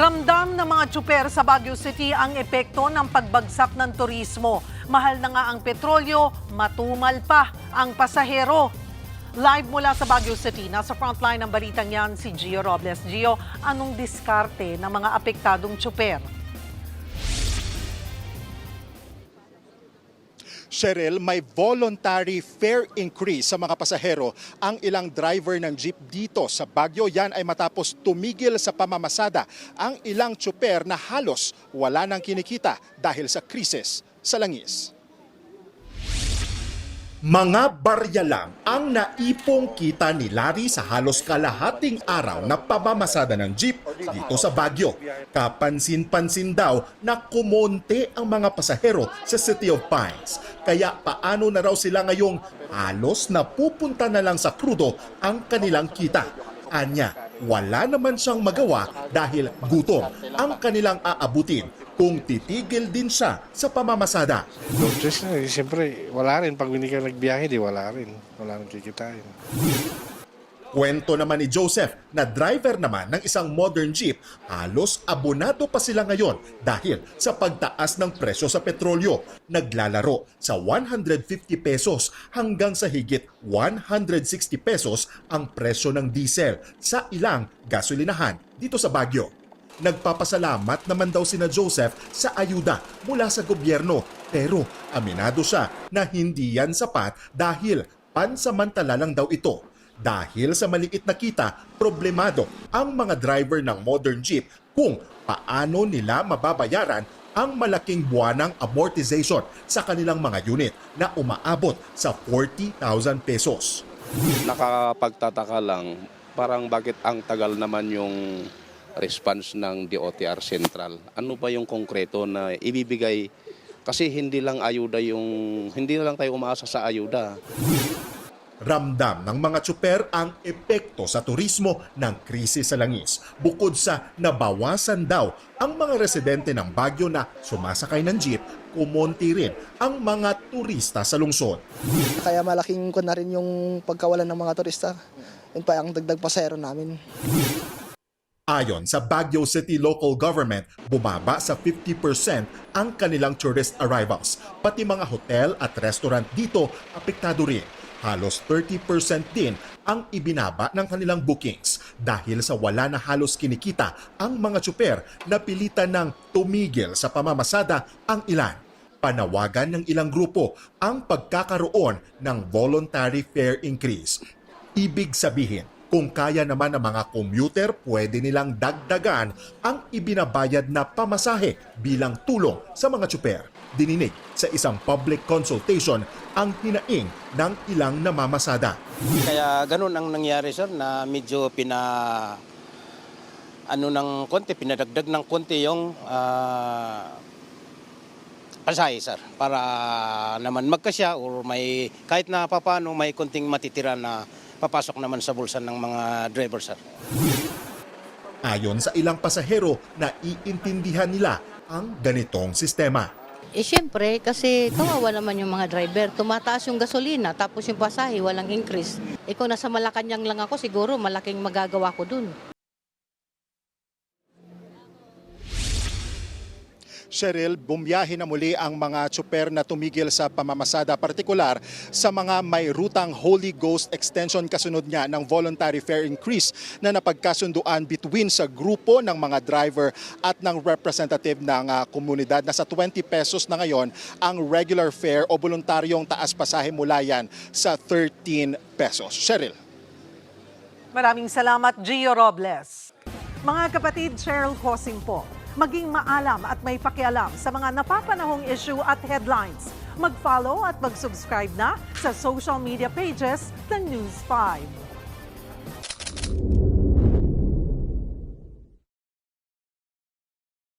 Ramdam ng mga tsuper sa Baguio City ang epekto ng pagbagsak ng turismo. Mahal na nga ang petrolyo, matumal pa ang pasahero. Live mula sa Baguio City, nasa frontline ng balitang yan si Gio Robles. Gio, anong diskarte ng mga apektadong tsuper? Cheryl, may voluntary fare increase sa mga pasahero ang ilang driver ng jeep dito sa Baguio. Yan ay matapos tumigil sa pamamasada ang ilang tsuper na halos wala nang kinikita dahil sa krisis sa langis. Mga barya lang ang naipong kita ni Larry sa halos kalahating araw na pamamasada ng jeep dito sa Baguio. Kapansin-pansin daw na kumonte ang mga pasahero sa City of Pines. Kaya paano na raw sila ngayong halos napupunta na lang sa krudo ang kanilang kita. Anya, wala naman siyang magawa dahil gutom ang kanilang aabutin kung titigil din siya sa pamamasada. Notice na, siyempre, wala rin. Pag hindi ka nagbiyahe, di wala rin. Wala rin kikitain. Kwento naman ni Joseph na driver naman ng isang modern jeep, halos abonado pa sila ngayon dahil sa pagtaas ng presyo sa petrolyo. Naglalaro sa 150 pesos hanggang sa higit 160 pesos ang presyo ng diesel sa ilang gasolinahan dito sa Baguio. Nagpapasalamat naman daw sina Joseph sa ayuda mula sa gobyerno, pero aminado siya na hindi yan sapat dahil pansamantala lang daw ito. Dahil sa maliit na kita, problemado ang mga driver ng modern jeep kung paano nila mababayaran ang malaking buwanang amortization sa kanilang mga unit na umaabot sa 40,000 pesos. Nakapagtataka lang, parang bakit ang tagal naman yung response ng DOTR Central. Ano ba yung konkreto na ibibigay? Kasi hindi lang lang tayo umaasa sa ayuda. Ramdam ng mga tsuper ang epekto sa turismo ng krisis sa langis. Bukod sa nabawasan daw ang mga residente ng Baguio na sumasakay ng jeep, kumonti rin ang mga turista sa lungsod. Kaya malaking na rin yung pagkawalan ng mga turista. Yun pa ang dagdag pasahero namin. Ayon sa Baguio City Local Government, bumaba sa 50% ang kanilang tourist arrivals. Pati mga hotel at restaurant dito apektado rin. Halos 30% din ang ibinaba ng kanilang bookings dahil sa wala na halos kinikita ang mga tsuper na pilitan ng tumigil sa pamamasada ang ilan. Panawagan ng ilang grupo ang pagkakaroon ng voluntary fare increase. Ibig sabihin, kung kaya naman ng mga commuter, pwede nilang dagdagan ang ibinabayad na pamasahe bilang tulong sa mga tsuper. Dininig sa isang public consultation ang hinaing ng ilang namamasada. Kaya ganun ang nangyari, sir, na medyo pinadagdag ng konti yung pasahe, sir, para naman magkasya or may kahit na papaano may konting matitira na papasok naman sa bulsa ng mga driver, sir. Ayon sa ilang pasahero, naiintindihan nila ang ganitong sistema. Siyempre, kasi kawawa naman yung mga driver. Tumataas yung gasolina, tapos yung pasahe, walang increase. Kung nasa Malacanang lang ako, siguro malaking magagawa ko dun. Cheryl, bumiyahe na muli ang mga tsuper na tumigil sa pamamasada, partikular sa mga may rutang Holy Ghost Extension kasunod niya ng voluntary fare increase na napagkasunduan between sa grupo ng mga driver at ng representative ng komunidad. Nasa 20 pesos na ngayon ang regular fare o voluntaryong taas pasahe mula yan sa 13 pesos. Cheryl. Maraming salamat, Gio Robles. Mga kapatid, Cheryl Cosing po. Maging maalam at may pakialam sa mga napapanahong issue at headlines. Mag-follow at mag-subscribe na sa social media pages ng News 5.